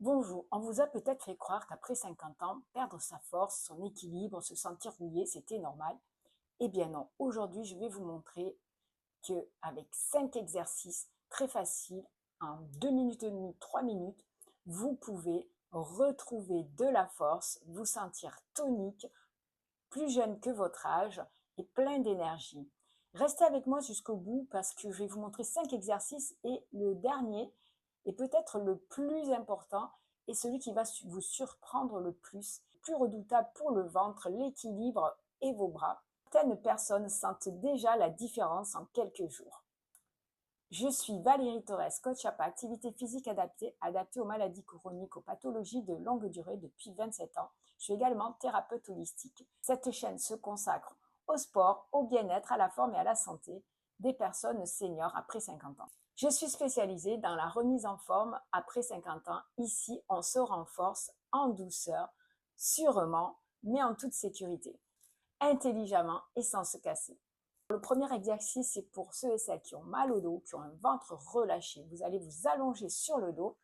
Bonjour, on vous a peut-être fait croire qu'après 50 ans, perdre sa force, son équilibre, se sentir rouillé, c'était normal. Eh bien non, aujourd'hui je vais vous montrer qu'avec 5 exercices très faciles, en 2 minutes et demie, 3 minutes, vous pouvez retrouver de la force, vous sentir tonique, plus jeune que votre âge et plein d'énergie. Restez avec moi jusqu'au bout parce que je vais vous montrer 5 exercices et le dernier est peut-être le plus important et celui qui va vous surprendre le plus redoutable pour le ventre, l'équilibre et vos bras. Certaines personnes sentent déjà la différence en quelques jours. Je suis Valérie Torres, coach APA, activité physique adaptée aux maladies chroniques, aux pathologies de longue durée depuis 27 ans. Je suis également thérapeute holistique. Cette chaîne se consacre au sport, au bien-être, à la forme et à la santé des personnes seniors après 50 ans. Je suis spécialisée dans la remise en forme après 50 ans. Ici, on se renforce en douceur, sûrement, mais en toute sécurité, intelligemment et sans se casser. Le premier exercice, c'est pour ceux et celles qui ont mal au dos, qui ont un ventre relâché. Vous allez vous allonger sur le dos.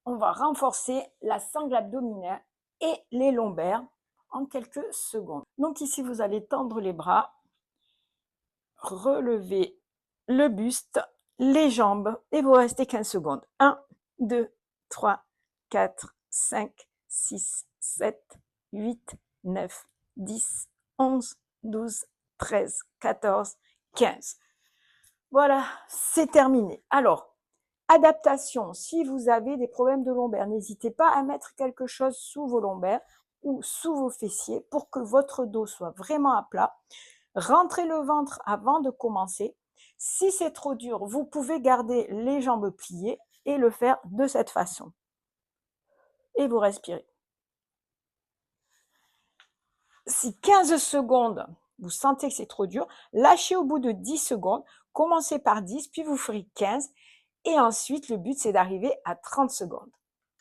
On va renforcer la sangle abdominale et les lombaires en quelques secondes. Donc ici, vous allez tendre les bras, relever le buste, les jambes et vous restez 15 secondes. 1, 2, 3, 4, 5, 6, 7, 8, 9, 10, 11, 12, 13, 14, 15. Voilà, c'est terminé. Alors, adaptation, si vous avez des problèmes de lombaires, n'hésitez pas à mettre quelque chose sous vos lombaires ou sous vos fessiers pour que votre dos soit vraiment à plat. Rentrez le ventre avant de commencer. Si c'est trop dur, vous pouvez garder les jambes pliées et le faire de cette façon. Et vous respirez. Si 15 secondes, vous sentez que c'est trop dur, lâchez au bout de 10 secondes. Commencez par 10, puis vous ferez 15. Et ensuite, le but, c'est d'arriver à 30 secondes.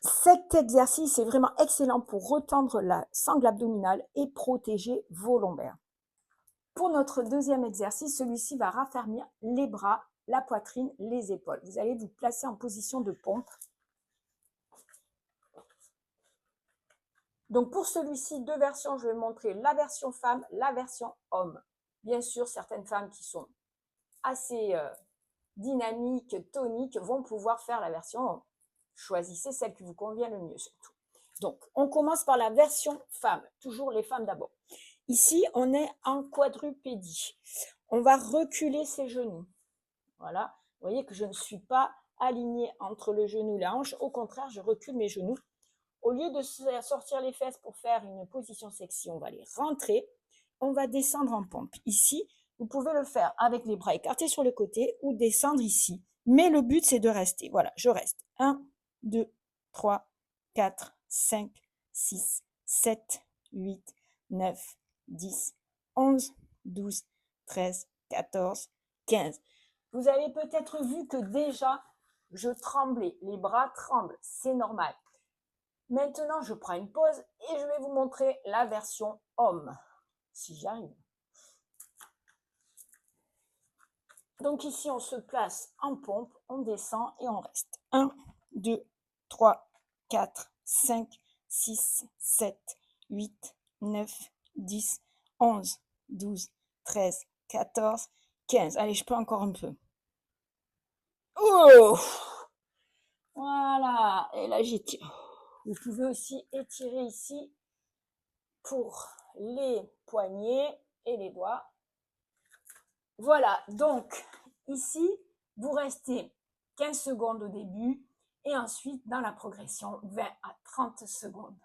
Cet exercice est vraiment excellent pour retendre la sangle abdominale et protéger vos lombaires. Pour notre deuxième exercice, celui-ci va raffermir les bras, la poitrine, les épaules. Vous allez vous placer en position de pompe. Donc pour celui-ci, deux versions, je vais montrer la version femme, la version homme. Bien sûr, certaines femmes qui sont assez dynamiques, toniques, vont pouvoir faire la version homme. Choisissez celle qui vous convient le mieux surtout. Donc, on commence par la version femme, toujours les femmes d'abord. Ici, on est en quadrupédie. On va reculer ses genoux. Voilà, vous voyez que je ne suis pas alignée entre le genou et la hanche. Au contraire, je recule mes genoux. Au lieu de sortir les fesses pour faire une position sexy, on va les rentrer. On va descendre en pompe. Ici, vous pouvez le faire avec les bras écartés sur le côté ou descendre ici. Mais le but, c'est de rester. Voilà, je reste. 1, 2, 3, 4, 5, 6, 7, 8, 9, 10, 11, 12, 13, 14, 15. Vous avez peut-être vu que déjà, je tremblais. Les bras tremblent. C'est normal. Maintenant, je prends une pause et je vais vous montrer la version homme, si j'y arrive. Donc ici, on se place en pompe, on descend et on reste. 1, 2, 3, 4, 5, 6, 7, 8, 9, 10, 11, 12, 13, 14, 15. Allez, je peux encore un peu. Oh! Voilà, et là j'étire. Vous pouvez aussi étirer ici pour les poignets et les doigts. Voilà, donc ici, vous restez 15 secondes au début et ensuite dans la progression 20 à 30 secondes.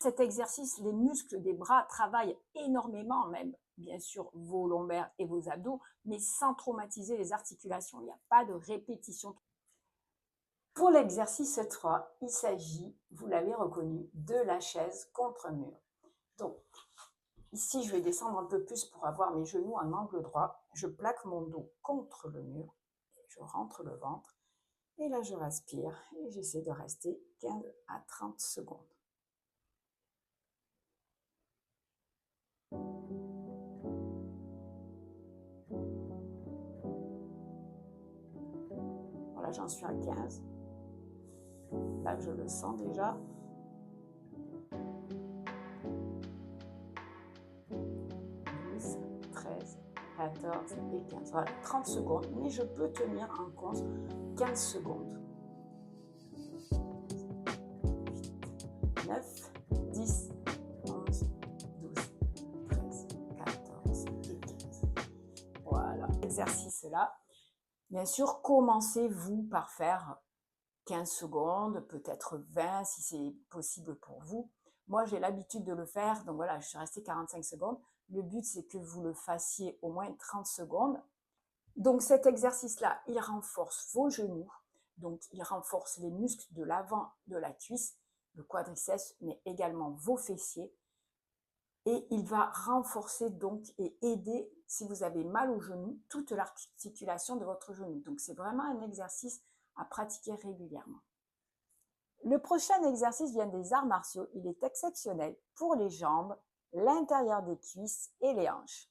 Cet exercice, les muscles des bras travaillent énormément, même bien sûr vos lombaires et vos abdos, mais sans traumatiser les articulations. Il n'y a pas de répétition. Pour l'exercice 3, il s'agit, vous l'avez reconnu, de la chaise contre mur. Donc, ici, je vais descendre un peu plus pour avoir mes genoux en angle droit. Je plaque mon dos contre le mur. Je rentre le ventre. Et là, je respire et j'essaie de rester 15 à 30 secondes. Voilà, j'en suis à 15. Là, je le sens déjà. 12, 13, 14 et 15. Voilà, 30 secondes, mais je peux tenir en compte 15 secondes. 8, 9, 10, 11, 12, 13, 14 et 15. Voilà, exercice-là. Bien sûr, commencez-vous par faire 15 secondes, peut-être 20 si c'est possible pour vous. Moi, j'ai l'habitude de le faire, donc voilà, je suis restée 45 secondes. Le but, c'est que vous le fassiez au moins 30 secondes. Donc cet exercice-là, il renforce vos genoux, donc il renforce les muscles de l'avant de la cuisse, le quadriceps, mais également vos fessiers. Et il va renforcer donc et aider, si vous avez mal au genou, toute l'articulation de votre genou. Donc c'est vraiment un exercice à pratiquer régulièrement. Le prochain exercice vient des arts martiaux. Il est exceptionnel pour les jambes, l'intérieur des cuisses et les hanches.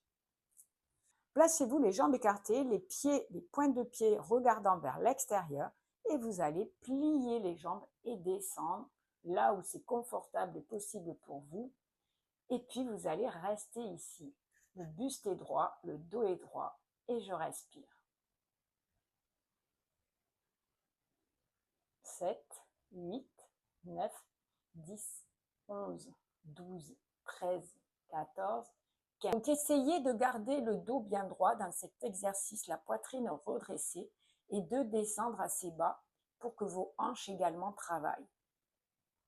Placez-vous les jambes écartées, les pointes de pied regardant vers l'extérieur et vous allez plier les jambes et descendre là où c'est confortable et possible pour vous. Et puis vous allez rester ici. Le buste est droit, le dos est droit et je respire. 7, 8, 9, 10, 11, 12, 13, 14, 15. Donc essayez de garder le dos bien droit dans cet exercice, la poitrine redressée et de descendre assez bas pour que vos hanches également travaillent.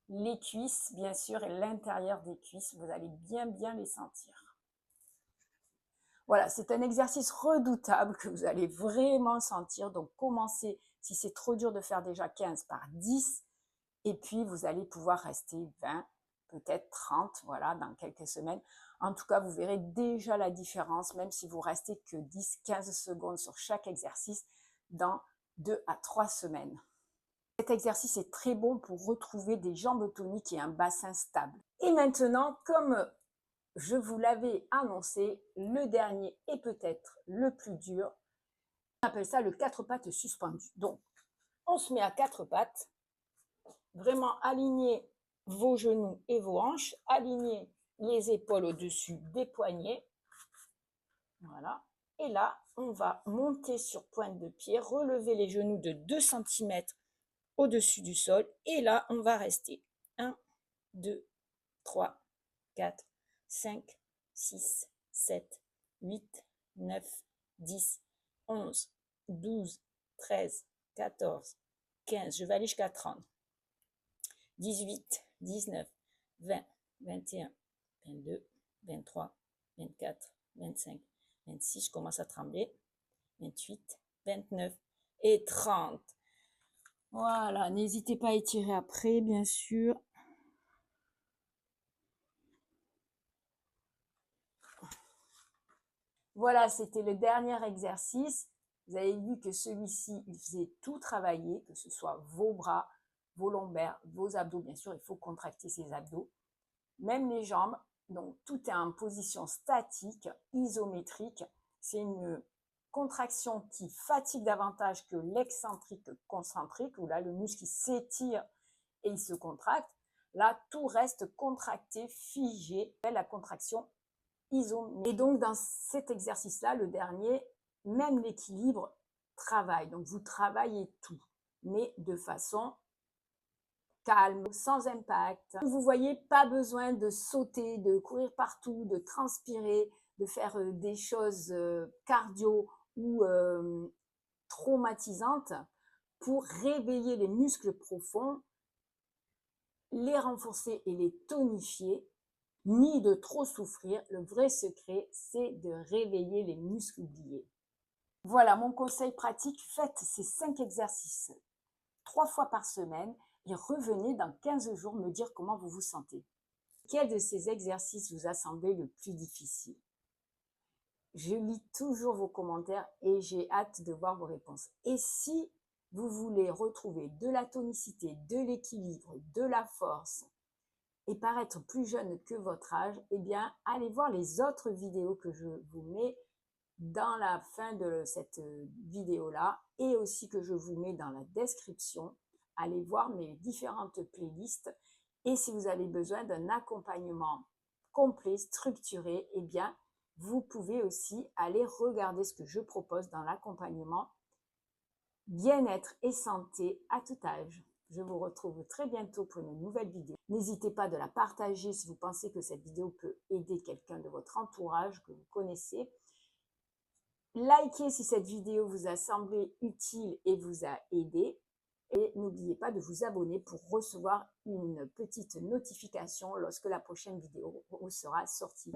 Les cuisses, bien sûr, et l'intérieur des cuisses, vous allez bien les sentir. Voilà, c'est un exercice redoutable que vous allez vraiment sentir. Donc commencez, si c'est trop dur de faire déjà 15, par 10. Et puis, vous allez pouvoir rester 20, peut-être 30, voilà, dans quelques semaines. En tout cas, vous verrez déjà la différence, même si vous restez que 10-15 secondes sur chaque exercice, dans 2 à 3 semaines. Cet exercice est très bon pour retrouver des jambes toniques et un bassin stable. Et maintenant, comme je vous l'avais annoncé, le dernier et peut-être le plus dur, on appelle ça le 4 pattes suspendu. Donc, on se met à 4 pattes. Vraiment aligner vos genoux et vos hanches, aligner les épaules au-dessus des poignets. Voilà. Et là, on va monter sur pointe de pied, relever les genoux de 2 cm au-dessus du sol. Et là, on va rester 1, 2, 3, 4, 5, 6, 7, 8, 9, 10, 11, 12, 13, 14, 15. Je vais aller jusqu'à 30. 18, 19, 20, 21, 22, 23, 24, 25, 26, je commence à trembler, 28, 29 et 30. Voilà, n'hésitez pas à étirer après, bien sûr. Voilà, c'était le dernier exercice. Vous avez vu que celui-ci, il faisait tout travailler, que ce soit vos bras, vos lombaires, vos abdos. Bien sûr, il faut contracter ces abdos. Même les jambes, donc tout est en position statique, isométrique. C'est une contraction qui fatigue davantage que l'excentrique concentrique, où là le muscle s'étire et il se contracte. Là, tout reste contracté, figé, la contraction isométrique. Et donc dans cet exercice-là, le dernier, même l'équilibre travaille. Donc vous travaillez tout, mais de façon calme, sans impact. Vous voyez, pas besoin de sauter, de courir partout, de transpirer, de faire des choses cardio ou traumatisantes pour réveiller les muscles profonds, les renforcer et les tonifier, ni de trop souffrir. Le vrai secret, c'est de réveiller les muscles oubliés. Voilà mon conseil pratique, faites ces 5 exercices 3 fois par semaine et revenez dans 15 jours me dire comment vous vous sentez. Quel de ces exercices vous a semblé le plus difficile? Je lis toujours vos commentaires et j'ai hâte de voir vos réponses. Et si vous voulez retrouver de la tonicité, de l'équilibre, de la force et paraître plus jeune que votre âge, eh bien, allez voir les autres vidéos que je vous mets dans la fin de cette vidéo-là et aussi que je vous mets dans la description aller voir mes différentes playlists. Et si vous avez besoin d'un accompagnement complet, structuré, eh bien, vous pouvez aussi aller regarder ce que je propose dans l'accompagnement bien-être et santé à tout âge. Je vous retrouve très bientôt pour une nouvelle vidéo. N'hésitez pas de la partager si vous pensez que cette vidéo peut aider quelqu'un de votre entourage que vous connaissez. Likez si cette vidéo vous a semblé utile et vous a aidé. Et n'oubliez pas de vous abonner pour recevoir une petite notification lorsque la prochaine vidéo sera sortie.